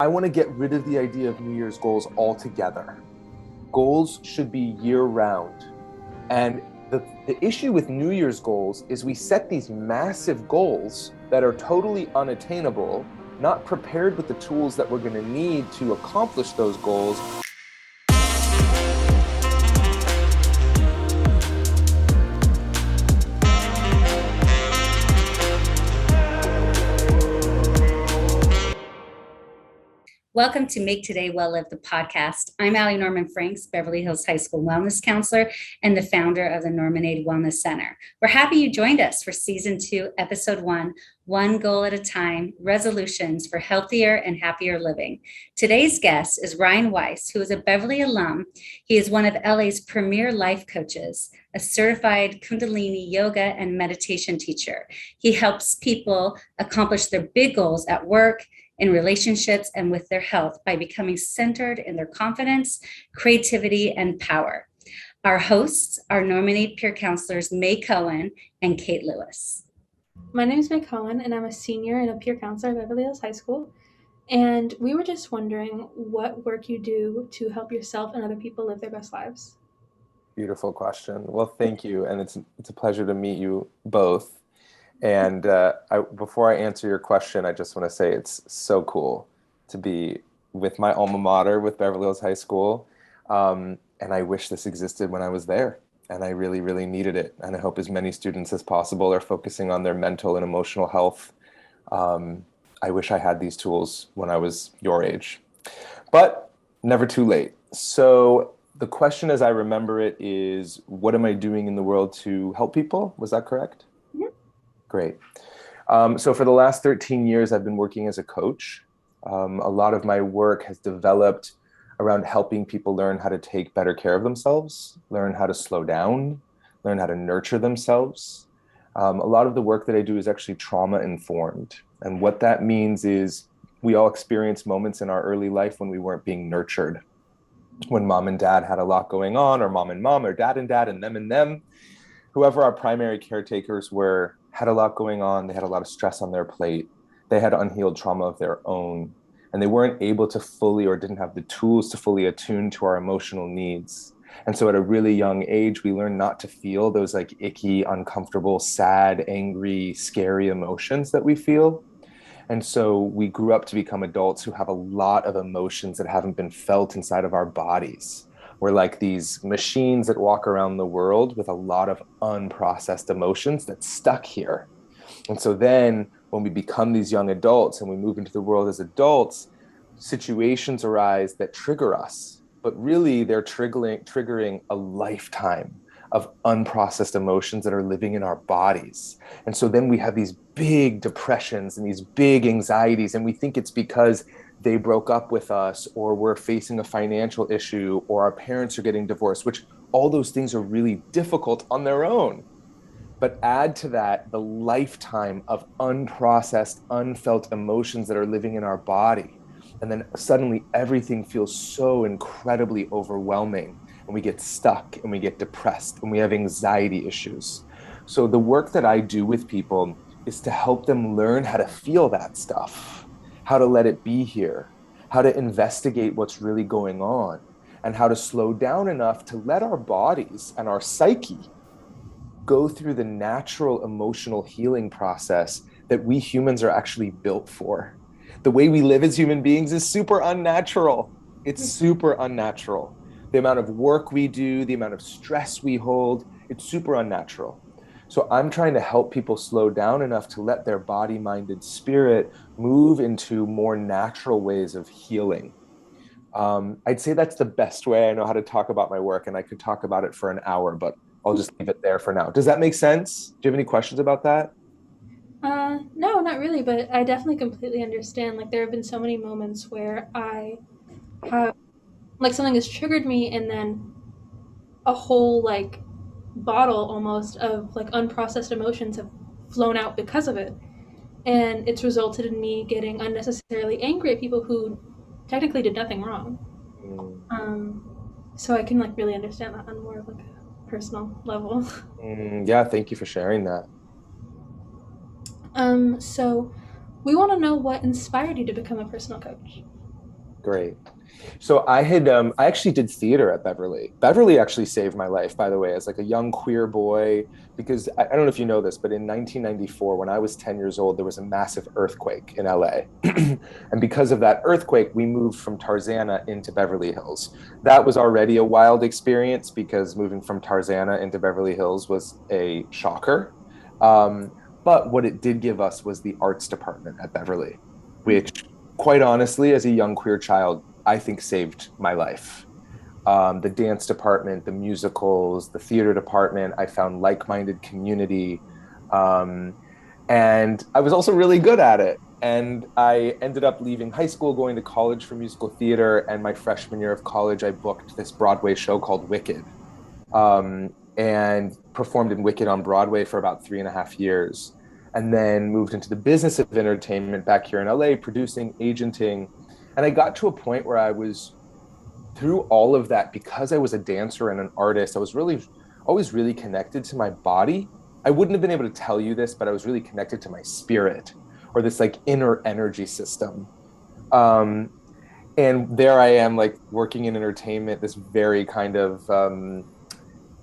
I want to get rid of the idea of New Year's goals altogether. Goals should be year-round. And the issue with New Year's goals is we set these massive goals that are totally unattainable, not prepared with the tools that we're going to need to accomplish those goals. Welcome to Make Today Well Lived, the podcast. I'm Allie Norman Franks, Beverly Hills High School wellness counselor and the founder of the Norman Wellness Center. We're happy you joined us for season 2, episode 1, One Goal at a Time, Resolutions for Healthier and Happier Living. Today's guest is Ryan Weiss, who is a Beverly alum. He is one of LA's premier life coaches, a certified Kundalini yoga and meditation teacher. He helps people accomplish their big goals at work, in relationships, and with their health by becoming centered in their confidence, creativity, and power. Our hosts are Norman peer counselors May Cohen and Kate Lewis. My name is May Cohen, and I'm a senior and a peer counselor at Beverly Hills High School. And we were just wondering what work you do to help yourself and other people live their best lives. Beautiful question. Well, thank you. And it's a pleasure to meet you both. And before I answer your question, I just want to say it's so cool to be with my alma mater, with Beverly Hills High School. And I wish this existed when I was there. And I really, really needed it. And I hope as many students as possible are focusing on their mental and emotional health. I wish I had these tools when I was your age. But never too late. So the question as I remember it is, what am I doing in the world to help people? Was that correct? Great. So for the last 13 years, I've been working as a coach. A lot of my work has developed around helping people learn how to take better care of themselves, learn how to slow down, learn how to nurture themselves. A lot of the work that I do is actually trauma-informed. And what that means is we all experience moments in our early life when we weren't being nurtured, when mom and dad had a lot going on, or mom, or dad and them and them. Whoever our primary caretakers were had a lot going on. They had a lot of stress on their plate. They had unhealed trauma of their own, and they weren't able to fully or didn't have the tools to fully attune to our emotional needs. And so at a really young age, we learn not to feel those like icky, uncomfortable, sad, angry, scary emotions that we feel. And so we grew up to become adults who have a lot of emotions that haven't been felt inside of our bodies. We're like these machines that walk around the world with a lot of unprocessed emotions that's stuck here. And so then when we become these young adults and we move into the world as adults, situations arise that trigger us, but really they're triggering a lifetime of unprocessed emotions that are living in our bodies. And so then we have these big depressions and these big anxieties, and we think it's because they broke up with us, or we're facing a financial issue, or our parents are getting divorced, which all those things are really difficult on their own. But add to that the lifetime of unprocessed, unfelt emotions that are living in our body. And then suddenly everything feels so incredibly overwhelming, and we get stuck and we get depressed and we have anxiety issues. So the work that I do with people is to help them learn how to feel that stuff, how to let it be here, how to investigate what's really going on, and how to slow down enough to let our bodies and our psyche go through the natural emotional healing process that we humans are actually built for. The way we live as human beings is super unnatural. It's super unnatural. The amount of work we do, the amount of stress we hold, it's super unnatural. So I'm trying to help people slow down enough to let their body, mind, and spirit move into more natural ways of healing. I'd say that's the best way I know how to talk about my work, and I could talk about it for an hour, but I'll just leave it there for now. Does that make sense? Do you have any questions about that? No, not really, but I definitely completely understand. Like, there have been so many moments where I have, like, something has triggered me, and then a whole, like, bottle almost of, like, unprocessed emotions have flown out because of it. And it's resulted in me getting unnecessarily angry at people who technically did nothing wrong. So I can, like, really understand that on more of, like, a personal level. Yeah, thank you for sharing that. So we want to know what inspired you to become a personal coach. Great. So I actually did theater at Beverly. Beverly actually saved my life, by the way, as like a young queer boy, because I don't know if you know this, but in 1994, when I was 10 years old, there was a massive earthquake in LA. And because of that earthquake, we moved from Tarzana into Beverly Hills. That was already a wild experience because moving from Tarzana into Beverly Hills was a shocker. But what it did give us was the arts department at Beverly, which, quite honestly, as a young queer child, I think saved my life. The dance department, the musicals, the theater department, I found like-minded community. Um, and I was also really good at it. And I ended up leaving high school, going to college for musical theater. And my freshman year of college, I booked this Broadway show called Wicked, and performed in Wicked on Broadway for about 3.5 years. And then moved into the business of entertainment back here in LA, producing, agenting. And I got to a point where I was, through all of that, because I was a dancer and an artist, I was really always really connected to my body. I wouldn't have been able to tell you this, but I was really connected to my spirit, or this like inner energy system. Um, and there I am, like working in entertainment, this very kind of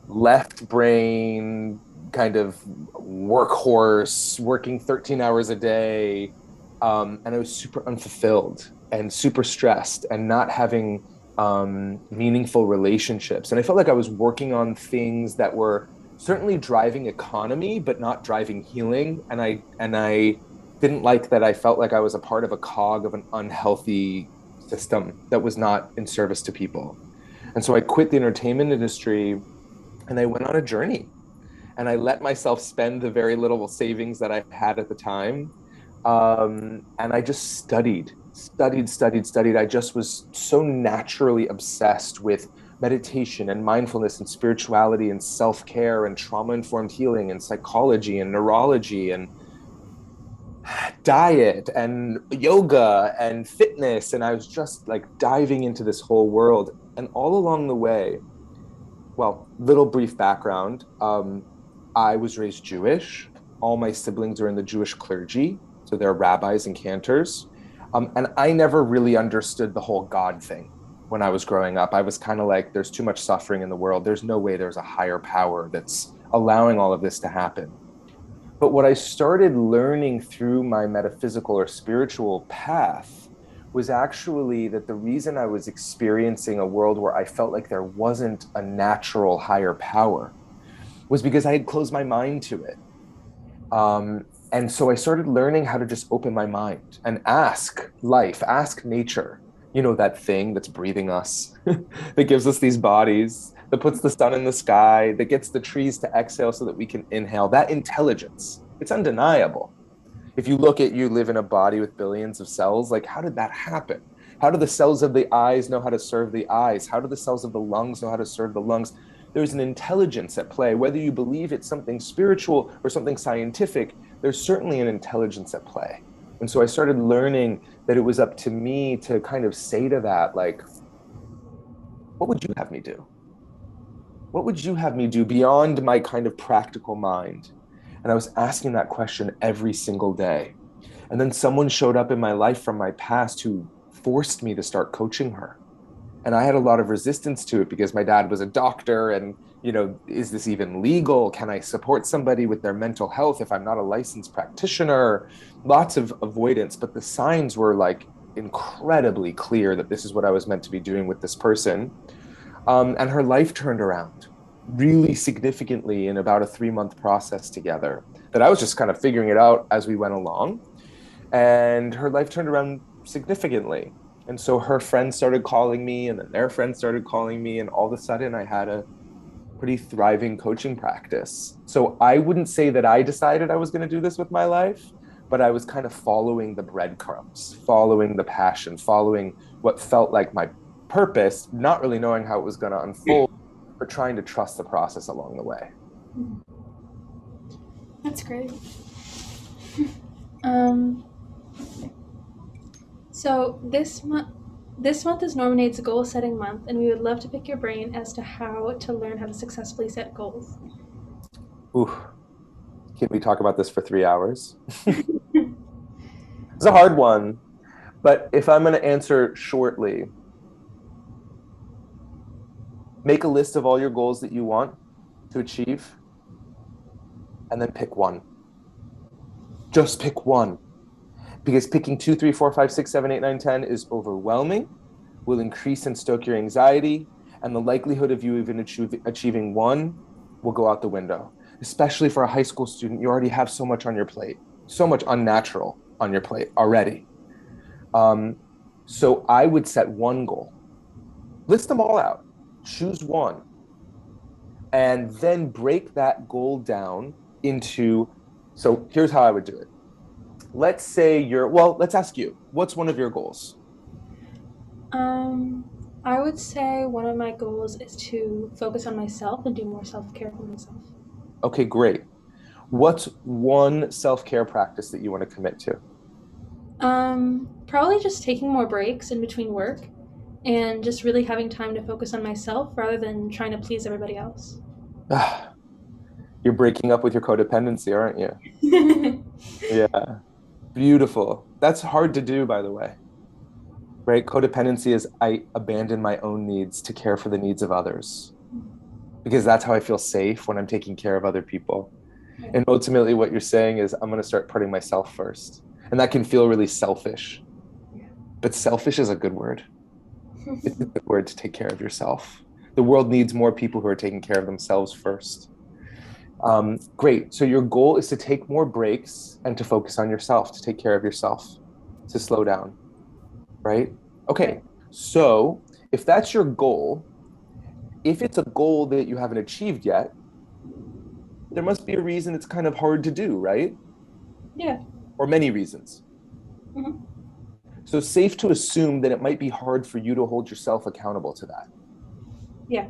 left brain kind of workhorse, working 13 hours a day. And I was super unfulfilled and super stressed and not having meaningful relationships. And I felt like I was working on things that were certainly driving economy, but not driving healing. And I didn't like that. I felt like I was a part of a cog of an unhealthy system that was not in service to people. And so I quit the entertainment industry and I went on a journey, and I let myself spend the very little savings that I had at the time. And I just studied. I just was so naturally obsessed with meditation and mindfulness and spirituality and self-care and trauma-informed healing and psychology and neurology and diet and yoga and fitness. And I was just like diving into this whole world. And all along the way, well, little brief background. I was raised Jewish. All my siblings are in the Jewish clergy, so they're rabbis and cantors. And I never really understood the whole God thing when I was growing up. I was kind of like, there's too much suffering in the world. There's no way there's a higher power that's allowing all of this to happen. But what I started learning through my metaphysical or spiritual path was actually that the reason I was experiencing a world where I felt like there wasn't a natural higher power was because I had closed my mind to it. And so I started learning how to just open my mind and ask life, ask nature, that thing that's breathing us, that gives us these bodies, that puts the sun in the sky, that gets the trees to exhale so that we can inhale, that intelligence. It's undeniable. If you look at, you live in a body with billions of cells, like how did that happen? How do the cells of the eyes know how to serve the eyes? How do the cells of the lungs know how to serve the lungs? There's an intelligence at play. Whether you believe it's something spiritual or something scientific, there's certainly an intelligence at play. And so I started learning that it was up to me to kind of say to that, like, what would you have me do? What would you have me do beyond my kind of practical mind? And I was asking that question every single day. And then someone showed up in my life from my past who forced me to start coaching her. And I had a lot of resistance to it because my dad was a doctor and, is this even legal? Can I support somebody with their mental health if I'm not a licensed practitioner? Lots of avoidance, but the signs were like incredibly clear that this is what I was meant to be doing with this person. And her life turned around really significantly in about a 3-month process together that I was just kind of figuring it out as we went along. And her life turned around significantly. And so her friends started calling me, and then their friends started calling me. And all of a sudden, I had a pretty thriving coaching practice. So I wouldn't say that I decided I was going to do this with my life, but I was kind of following the breadcrumbs, following the passion, following what felt like my purpose, not really knowing how it was going to unfold, but trying to trust the process along the way. That's great. So this month is Norminade's goal setting month, and we would love to pick your brain as to how to learn how to successfully set goals. Ooh, can we talk about this for 3 hours? It's a hard one, But if I'm going to answer shortly, make a list of all your goals that you want to achieve, and then pick one. Just pick one. Because picking 2, 3, 4, 5, 6, 7, 8, 9, 10 is overwhelming, will increase and stoke your anxiety, and the likelihood of you even achieving one will go out the window. Especially for a high school student, you already have so much on your plate, so much unnatural on your plate already. So I would set one goal. List them all out. Choose one. And then break that goal down into, so here's how I would do it. Let's say let's ask you, what's one of your goals? I would say one of my goals is to focus on myself and do more self-care for myself. Okay, great. What's one self-care practice that you want to commit to? Probably just taking more breaks in between work and just really having time to focus on myself rather than trying to please everybody else. You're breaking up with your codependency, aren't you? Yeah. Beautiful. That's hard to do, by the way. Right? Codependency is I abandon my own needs to care for the needs of others. Because that's how I feel safe when I'm taking care of other people. And ultimately what you're saying is I'm going to start putting myself first. And that can feel really selfish. But selfish is a good word. It's a good word to take care of yourself. The world needs more people who are taking care of themselves first. Great. So your goal is to take more breaks and to focus on yourself, to take care of yourself, to slow down, right? Okay. So if that's your goal, if it's a goal that you haven't achieved yet, there must be a reason it's kind of hard to do, right? Yeah. Or many reasons. Mm-hmm. So safe to assume that it might be hard for you to hold yourself accountable to that. Yeah.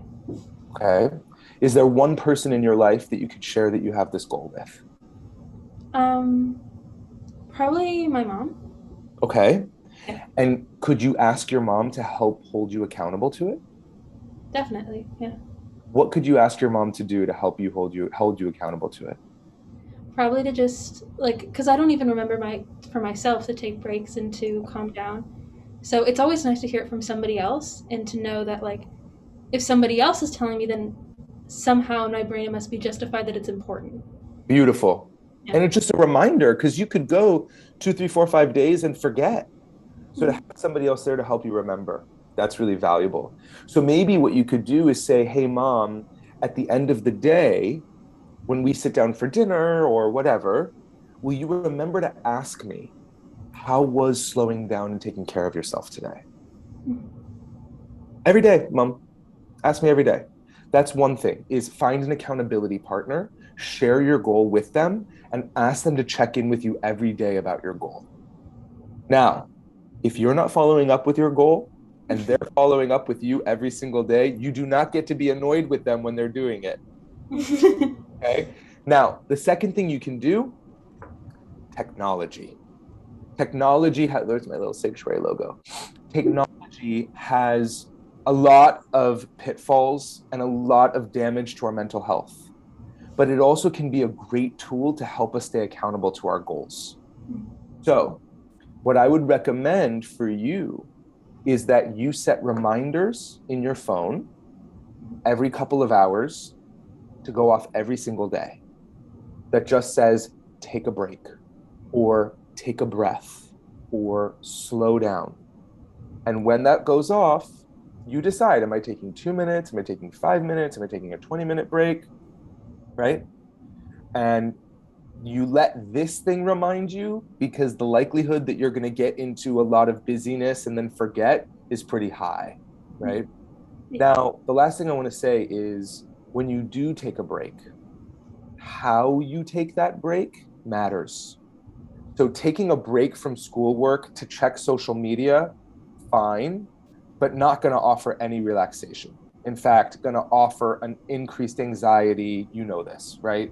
Okay. Is there one person in your life that you could share that you have this goal with? Probably my mom. Okay. Yeah. And could you ask your mom to help hold you accountable to it? Definitely. Yeah. What could you ask your mom to do to help you hold you accountable to it? Probably to just because I don't even remember for myself to take breaks and to calm down. So it's always nice to hear it from somebody else and to know that if somebody else is telling me, then somehow in my brain it must be justified that it's important. Beautiful. Yeah. And it's just a reminder because you could go 2, 3, 4, 5 days and forget. So to have somebody else there to help you remember, that's really valuable. So maybe what you could do is say, hey, mom, at the end of the day, when we sit down for dinner or whatever, will you remember to ask me, how was slowing down and taking care of yourself today? Every day, mom, ask me every day. That's one thing, is find an accountability partner, share your goal with them, and ask them to check in with you every day about your goal. Now, if you're not following up with your goal and they're following up with you every single day, you do not get to be annoyed with them when they're doing it. Okay. Now, the second thing you can do, technology. There's my little sanctuary logo. Technology has a lot of pitfalls and a lot of damage to our mental health, but it also can be a great tool to help us stay accountable to our goals. So what I would recommend for you is that you set reminders in your phone every couple of hours to go off every single day that just says, take a break, or take a breath, or slow down. And when that goes off, you decide, am I taking 2 minutes? Am I taking 5 minutes? Am I taking a 20-minute break? Right? And you let this thing remind you, because the likelihood that you're going to get into a lot of busyness and then forget is pretty high, right? Yeah. Now, the last thing I want to say is when you do take a break, how you take that break matters. So taking a break from schoolwork to check social media, fine, but not going to offer any relaxation. In fact, going to offer an increased anxiety. You know this, right?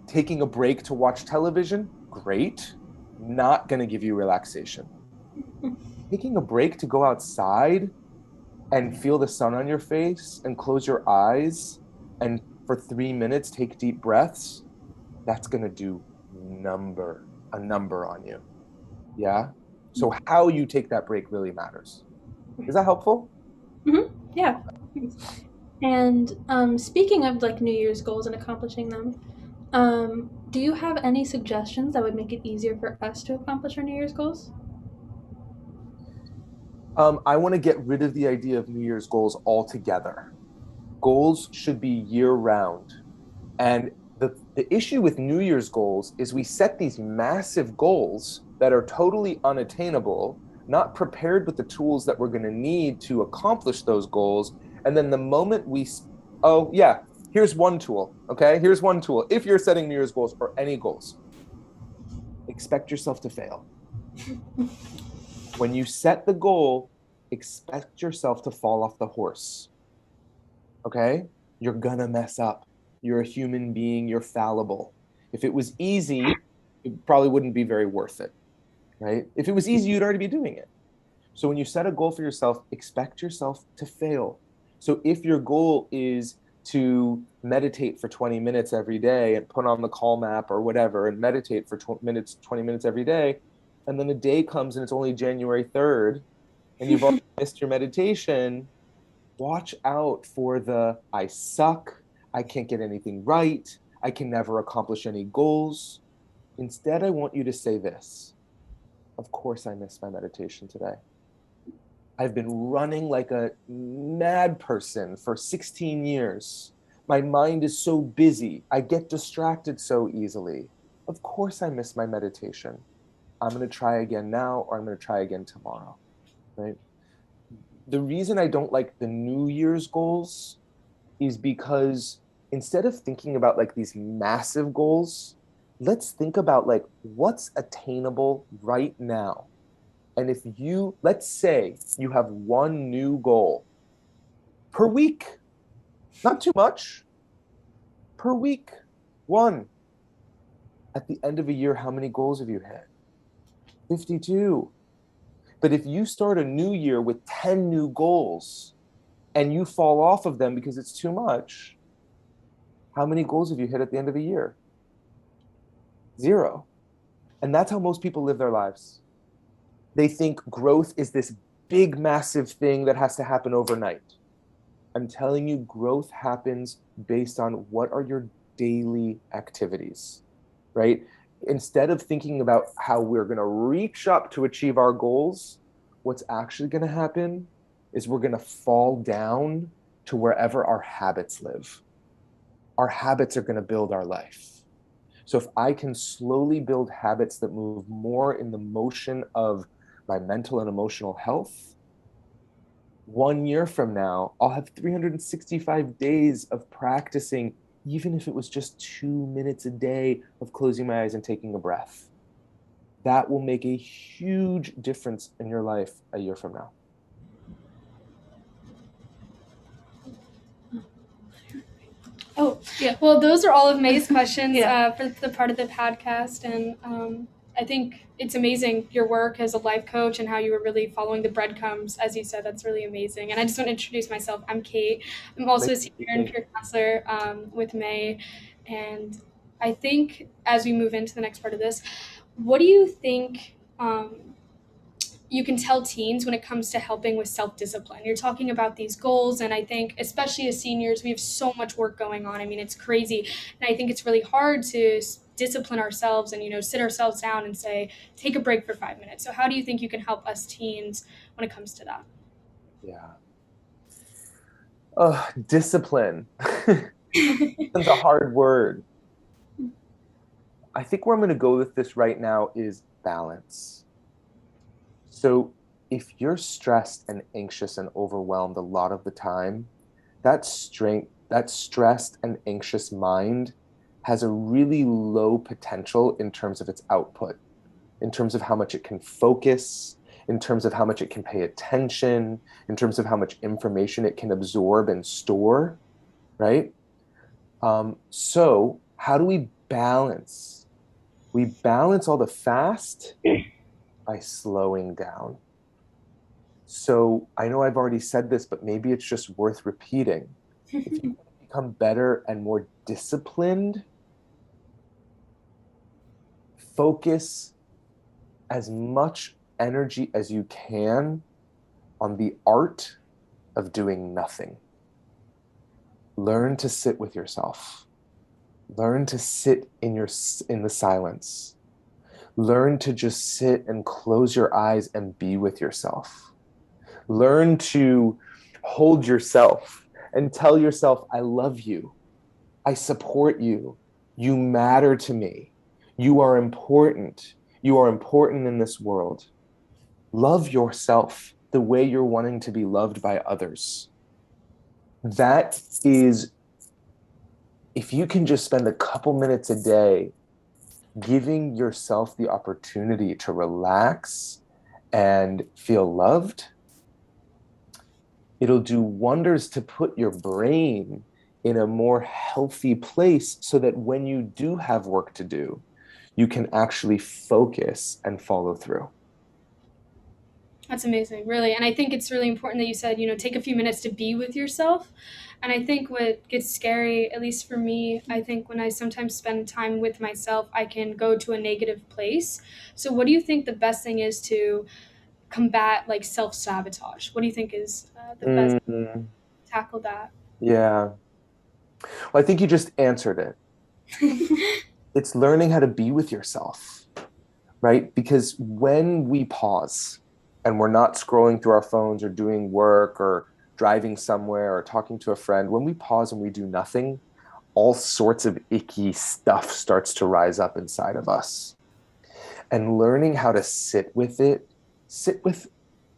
Taking a break to watch television, great, not going to give you relaxation. Taking a break to go outside and feel the sun on your face and close your eyes and for 3 minutes take deep breaths, that's going to do a number on you. Yeah. So how you take that break really matters. Is that helpful? Yeah. And speaking of like New Year's goals and accomplishing them, do you have any suggestions that would make it easier for us to accomplish our New Year's goals? I want to get rid of the idea of New Year's goals altogether. Goals should be year round. And the issue with New Year's goals is we set these massive goals that are totally unattainable, not prepared with the tools that we're going to need to accomplish those goals. And then the moment oh, yeah, here's one tool. Okay. Here's one tool. If you're setting New Year's goals or any goals, expect yourself to fail. When you set the goal, expect yourself to fall off the horse. Okay? You're gonna mess up. You're a human being, you're fallible. If it was easy, it probably wouldn't be very worth it, right? If it was easy, you'd already be doing it. So when you set a goal for yourself, expect yourself to fail. So if your goal is to meditate for 20 minutes every day and put on the Calm app or whatever and meditate for 20 minutes every day, and then a day comes and it's only January 3rd and you've already missed your meditation, watch out for the I suck, I can't get anything right, I can never accomplish any goals. Instead, I want you to say this: of course, I missed my meditation today. I've been running like a mad person for 16 years. My mind is so busy. I get distracted so easily. Of course, I miss my meditation. I'm going to try again now, or I'm going to try again tomorrow, right? The reason I don't like the New Year's goals is because instead of thinking about like these massive goals, let's think about like what's attainable right now. And if let's say you have one new goal per week, not too much, per week, one. At the end of a year, how many goals have you hit? 52. But if you start a new year with 10 new goals and you fall off of them because it's too much, how many goals have you hit at the end of a year? 0. And that's how most people live their lives. They think growth is this big, massive thing that has to happen overnight. I'm telling you, growth happens based on what are your daily activities, right? Instead of thinking about how we're going to reach up to achieve our goals, what's actually going to happen is we're going to fall down to wherever our habits live. Our habits are going to build our life. So if I can slowly build habits that move more in the motion of my mental and emotional health, 1 year from now, I'll have 365 days of practicing, even if it was just 2 minutes a day of closing my eyes and taking a breath. That will make a huge difference in your life a year from now. Oh, yeah. Well, those are all of May's questions Yeah. For the part of the podcast. And I think it's amazing your work as a life coach and how you were really following the breadcrumbs, as you said. That's really amazing. And I just want to introduce myself. I'm Kate. I'm also a senior and peer counselor with May. And I think as we move into the next part of this, what do you think you can tell teens when it comes to helping with self-discipline? You're talking about these goals, and I think especially as seniors, we have so much work going on. I mean, it's crazy. And I think it's really hard to discipline ourselves and, sit ourselves down and say, take a break for 5 minutes. So how do you think you can help us teens when it comes to that? Yeah. Discipline. It's a hard word. I think where I'm going to go with this right now is balance. So if you're stressed and anxious and overwhelmed a lot of the time, that stressed and anxious mind has a really low potential in terms of its output, in terms of how much it can focus, in terms of how much it can pay attention, in terms of how much information it can absorb and store, right? So how do we balance? We balance all the fast by slowing down. So I know I've already said this, but maybe it's just worth repeating. If you want to become better and more disciplined, focus as much energy as you can on the art of doing nothing. Learn to sit with yourself. Learn to sit in the silence. Learn to just sit and close your eyes and be with yourself. Learn to hold yourself and tell yourself, I love you. I support you. You matter to me. You are important. You are important in this world. Love yourself the way you're wanting to be loved by others. That is, if you can just spend a couple minutes a day giving yourself the opportunity to relax and feel loved, it'll do wonders to put your brain in a more healthy place so that when you do have work to do, you can actually focus and follow through. That's amazing, really. And I think it's really important that you said, take a few minutes to be with yourself. And I think what gets scary, at least for me, I think when I sometimes spend time with myself, I can go to a negative place. So what do you think the best thing is to combat like self-sabotage? What do you think is the best way to tackle that? Yeah. Well, I think you just answered it. It's learning how to be with yourself, right? Because when we pause and we're not scrolling through our phones or doing work or driving somewhere or talking to a friend, when we pause and we do nothing, all sorts of icky stuff starts to rise up inside of us. And learning how to sit with it,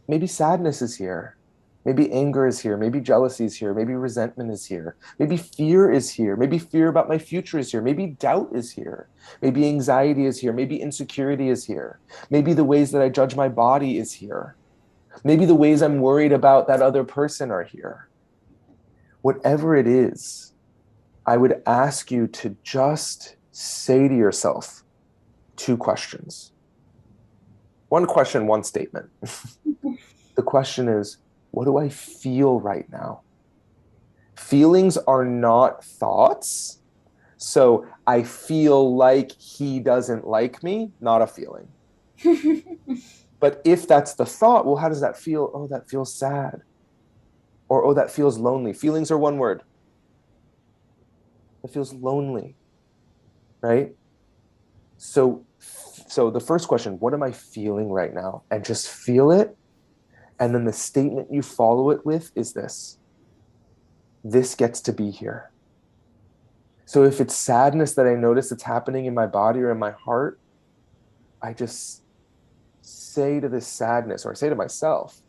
maybe sadness is here. Maybe anger is here. Maybe jealousy is here. Maybe resentment is here. Maybe fear is here. Maybe fear about my future is here. Maybe doubt is here. Maybe anxiety is here. Maybe insecurity is here. Maybe the ways that I judge my body is here. Maybe the ways I'm worried about that other person are here. Whatever it is, I would ask you to just say to yourself 2 questions. 1 question, 1 statement. The question is, what do I feel right now? Feelings are not thoughts. So I feel like he doesn't like me, not a feeling. But if that's the thought, well, how does that feel? Oh, that feels sad. Or, oh, that feels lonely. Feelings are 1 word. It feels lonely, right? So the first question, what am I feeling right now? And just feel it. And then the statement you follow it with is this. This gets to be here. So if it's sadness that I notice it's happening in my body or in my heart, I just say to this sadness, or I say to myself,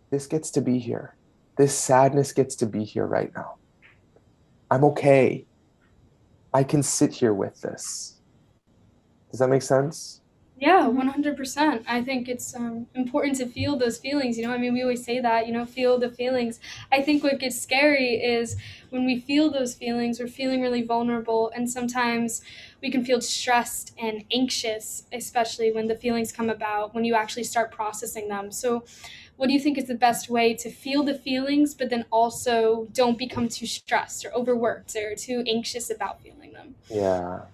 this gets to be here. This sadness gets to be here right now. I'm okay. I can sit here with this. Does that make sense? Yeah, 100%. I think it's important to feel those feelings. We always say that, feel the feelings. I think what gets scary is when we feel those feelings, we're feeling really vulnerable. And sometimes we can feel stressed and anxious, especially when the feelings come about, when you actually start processing them. So what do you think is the best way to feel the feelings, but then also don't become too stressed or overworked or too anxious about feeling them? Yeah,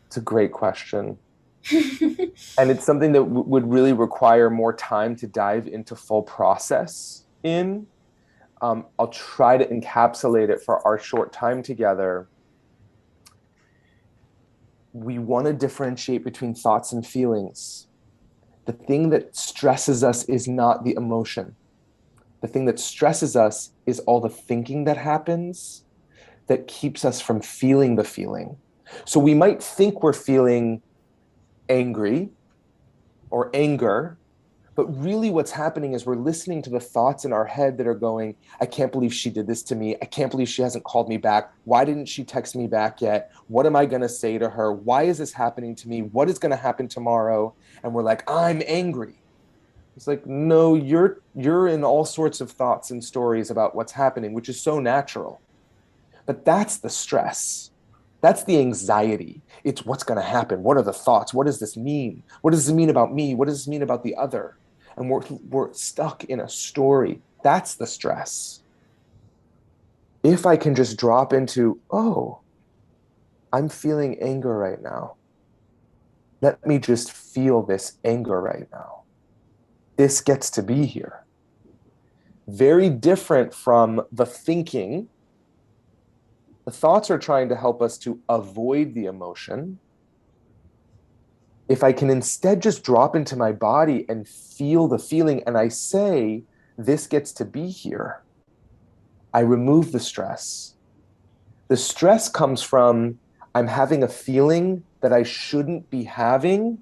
it's a great question. And it's something that would really require more time to dive into full process in. I'll try to encapsulate it for our short time together. We want to differentiate between thoughts and feelings. The thing that stresses us is not the emotion. The thing that stresses us is all the thinking that happens that keeps us from feeling the feeling. So we might think we're feeling angry or anger, but really what's happening is we're listening to the thoughts in our head that are going, I can't believe she did this to me. I can't believe she hasn't called me back. Why didn't she text me back yet? What am I going to say to her? Why is this happening to me? What is going to happen tomorrow? And we're like, I'm angry. It's like, no, you're in all sorts of thoughts and stories about what's happening, which is so natural. But that's the stress. That's the anxiety. It's what's going to happen. What are the thoughts? What does this mean? What does this mean about me? What does this mean about the other? And we're stuck in a story. That's the stress. If I can just drop into, oh, I'm feeling anger right now. Let me just feel this anger right now. this gets to be here. Very different from the thinking. The thoughts are trying to help us to avoid the emotion. If I can instead just drop into my body and feel the feeling, and I say, this gets to be here, I remove the stress. The stress comes from, I'm having a feeling that I shouldn't be having.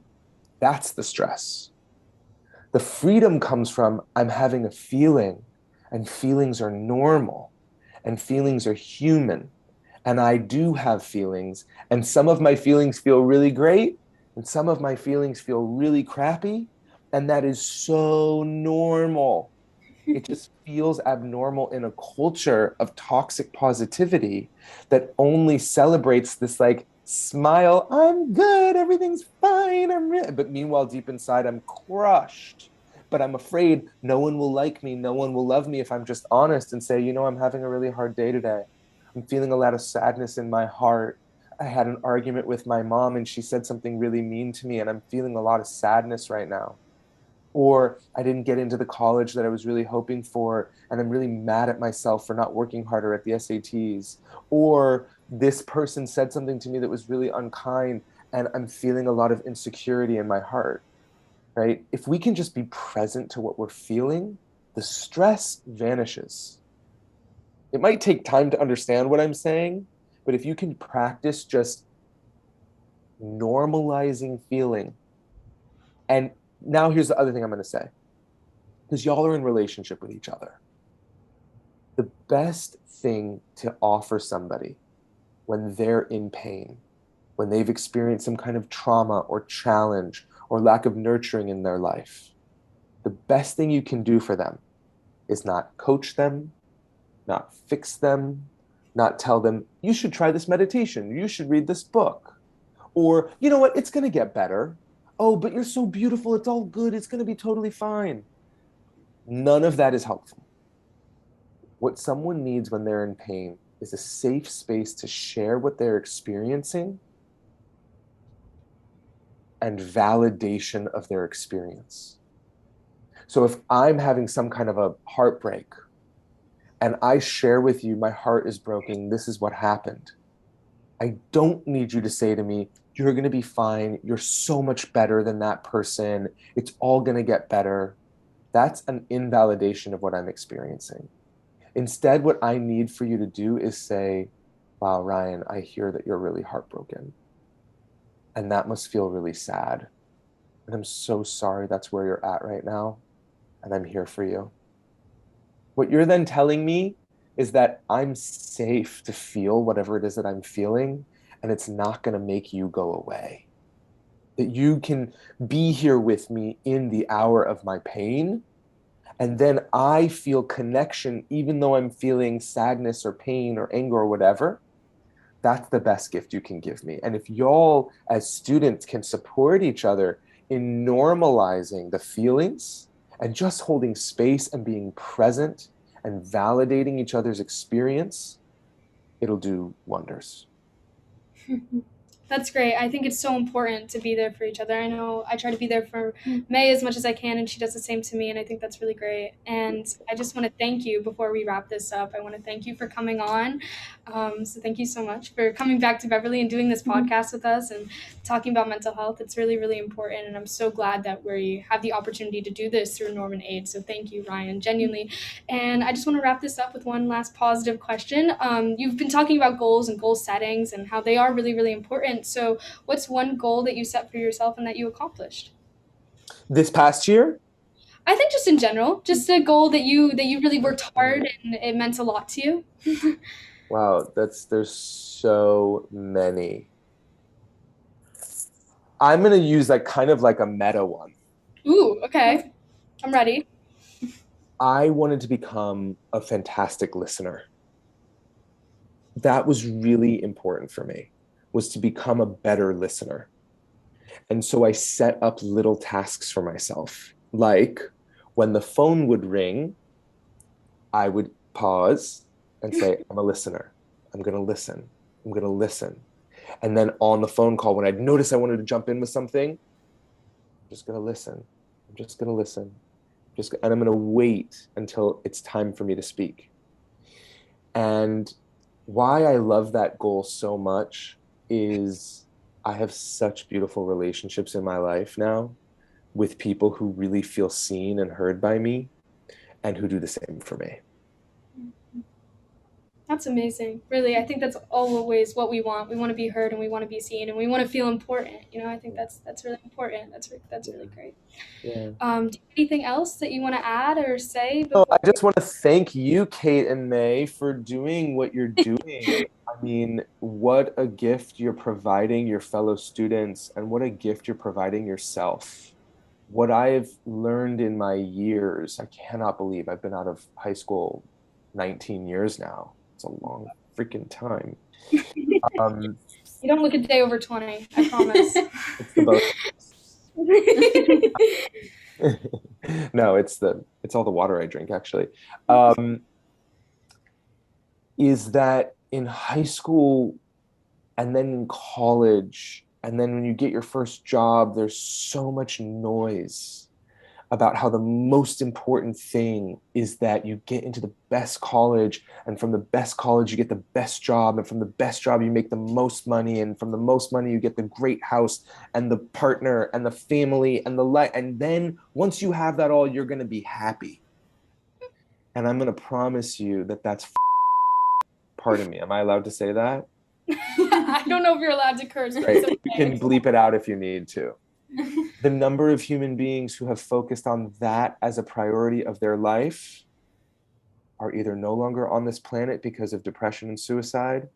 That's the stress. The freedom comes from, I'm having a feeling, and feelings are normal, and feelings are human. And I do have feelings, and some of my feelings feel really great, and some of my feelings feel really crappy, and that is so normal. It just feels abnormal in a culture of toxic positivity that only celebrates this like smile, I'm good, everything's fine, but meanwhile deep inside I'm crushed. But I'm afraid no one will like me, no one will love me if I'm just honest and say, I'm having a really hard day today. I'm feeling a lot of sadness in my heart. I had an argument with my mom and she said something really mean to me and I'm feeling a lot of sadness right now. Or I didn't get into the college that I was really hoping for, and I'm really mad at myself for not working harder at the SATs. Or this person said something to me that was really unkind, and I'm feeling a lot of insecurity in my heart, right? If we can just be present to what we're feeling, the stress vanishes. It might take time to understand what I'm saying, but if you can practice just normalizing feeling, and now here's the other thing I'm going to say, because y'all are in relationship with each other. The best thing to offer somebody when they're in pain, when they've experienced some kind of trauma or challenge or lack of nurturing in their life, the best thing you can do for them is not coach them, not fix them, not tell them, you should try this meditation, you should read this book, or, you know what, it's going to get better. Oh, but you're so beautiful, it's all good, it's going to be totally fine. None of that is helpful. What someone needs when they're in pain is a safe space to share what they're experiencing and validation of their experience. So if I'm having some kind of a heartbreak and I share with you, my heart is broken, this is what happened, I don't need you to say to me, you're going to be fine, you're so much better than that person, it's all going to get better. That's an invalidation of what I'm experiencing. Instead, what I need for you to do is say, wow, Ryan, I hear that you're really heartbroken. And that must feel really sad. And I'm so sorry that's where you're at right now. And I'm here for you. What you're then telling me is that I'm safe to feel whatever it is that I'm feeling, and it's not going to make you go away. That you can be here with me in the hour of my pain, and then I feel connection, even though I'm feeling sadness or pain or anger or whatever. That's the best gift you can give me. And if y'all as students can support each other in normalizing the feelings and just holding space and being present and validating each other's experience, it'll do wonders. That's great. I think it's so important to be there for each other. I know I try to be there for May as much as I can, and she does the same to me, and I think that's really great. And I just want to thank you before we wrap this up. I want to thank you for coming on. So thank you so much for coming back to Beverly and doing this podcast with us and talking about mental health. It's really, really important, and I'm so glad that we have the opportunity to do this through Norman Aid. So thank you, Ryan, genuinely. And I just want to wrap this up with one last positive question. You've been talking about goals and goal settings and how they are really, really important. So what's one goal that you set for yourself and that you accomplished? This past year? I think just in general, just a goal that you really worked hard and it meant a lot to you. Wow, there's so many. I'm going to use like kind of like a meta one. Ooh, okay. I'm ready. I wanted to become a fantastic listener. That was really important for me, was to become a better listener. And so I set up little tasks for myself. Like when the phone would ring, I would pause and say, I'm a listener. I'm going to listen. I'm going to listen. And then on the phone call, when I'd notice I wanted to jump in with something, I'm just going to listen. I'm just going to listen. And I'm going to wait until it's time for me to speak. And why I love that goal so much is I have such beautiful relationships in my life now with people who really feel seen and heard by me and who do the same for me. That's amazing. Really, I think that's always what we want. We want to be heard and we want to be seen and we want to feel important. I think that's really important. That's really great. Yeah. Do you have anything else that you want to add or say? I just want to thank you, Kate and May, for doing what you're doing. I mean, what a gift you're providing your fellow students, and what a gift you're providing yourself. What I've learned in my years, I cannot believe I've been out of high school 19 years now. It's a long freaking time. You don't look a day over 20, I promise. It's the both. No, it's all the water I drink, actually. Is that in high school and then in college, and then when you get your first job, there's so much noise about how the most important thing is that you get into the best college, and from the best college you get the best job, and from the best job you make the most money, and from the most money you get the great house and the partner and the family and the life, and then once you have that all, you're going to be happy. And I'm going to promise you that that's pardon me, am I allowed to say that? I don't know if you're allowed to curse. Right. Okay. You can bleep it out if you need to. The number of human beings who have focused on that as a priority of their life are either no longer on this planet because of depression and suicide,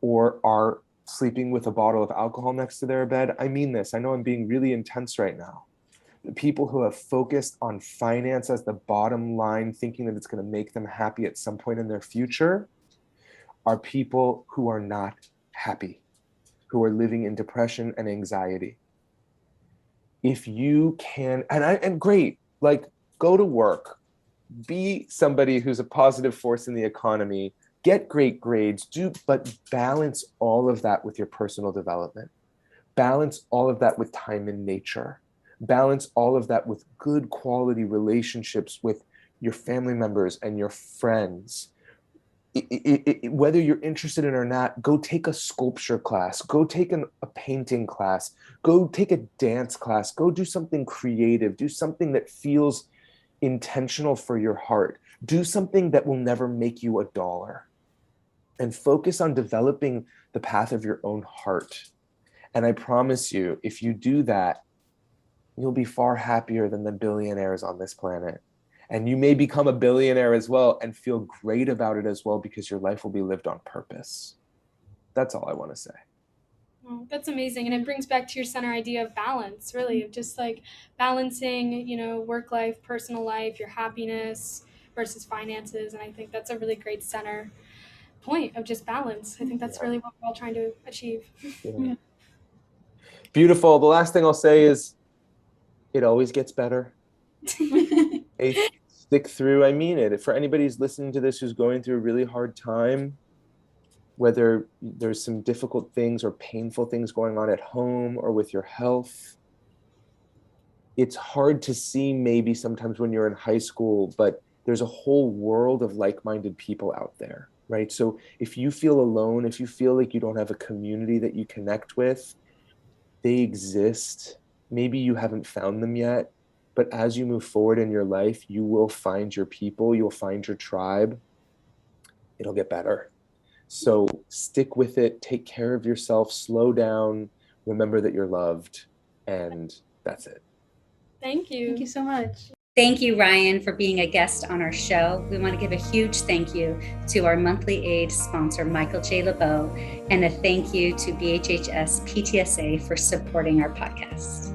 or are sleeping with a bottle of alcohol next to their bed. I mean this. I know I'm being really intense right now. The people who have focused on finance as the bottom line, thinking that it's going to make them happy at some point in their future, are people who are not happy, who are living in depression and anxiety. If you can, and great, like, go to work, be somebody who's a positive force in the economy, get great grades, but balance all of that with your personal development. Balance all of that with time in nature. Balance all of that with good quality relationships with your family members and your friends. Whether you're interested in it or not, go take a sculpture class, go take a painting class, go take a dance class, go do something creative, do something that feels intentional for your heart, do something that will never make you $1, and focus on developing the path of your own heart. And I promise you, if you do that, you'll be far happier than the billionaires on this planet. And you may become a billionaire as well and feel great about it as well, because your life will be lived on purpose. That's all I want to say. Oh, that's amazing. And it brings back to your center idea of balance, really, of just like balancing, work life, personal life, your happiness versus finances. And I think that's a really great center point of just balance. I think that's really what we're all trying to achieve. Yeah. Beautiful. The last thing I'll say is it always gets better. Stick through. I mean it. For anybody who's listening to this who's going through a really hard time, whether there's some difficult things or painful things going on at home or with your health, it's hard to see maybe sometimes when you're in high school, but there's a whole world of like-minded people out there, right? So if you feel alone, if you feel like you don't have a community that you connect with, they exist. Maybe you haven't found them yet. But as you move forward in your life, you will find your people, you'll find your tribe. It'll get better. So stick with it, take care of yourself, slow down, remember that you're loved, and that's it. Thank you. Thank you so much. Thank you, Ryan, for being a guest on our show. We want to give a huge thank you to our monthly aid sponsor, Michael J. LeBeau, and a thank you to BHHS PTSA for supporting our podcast.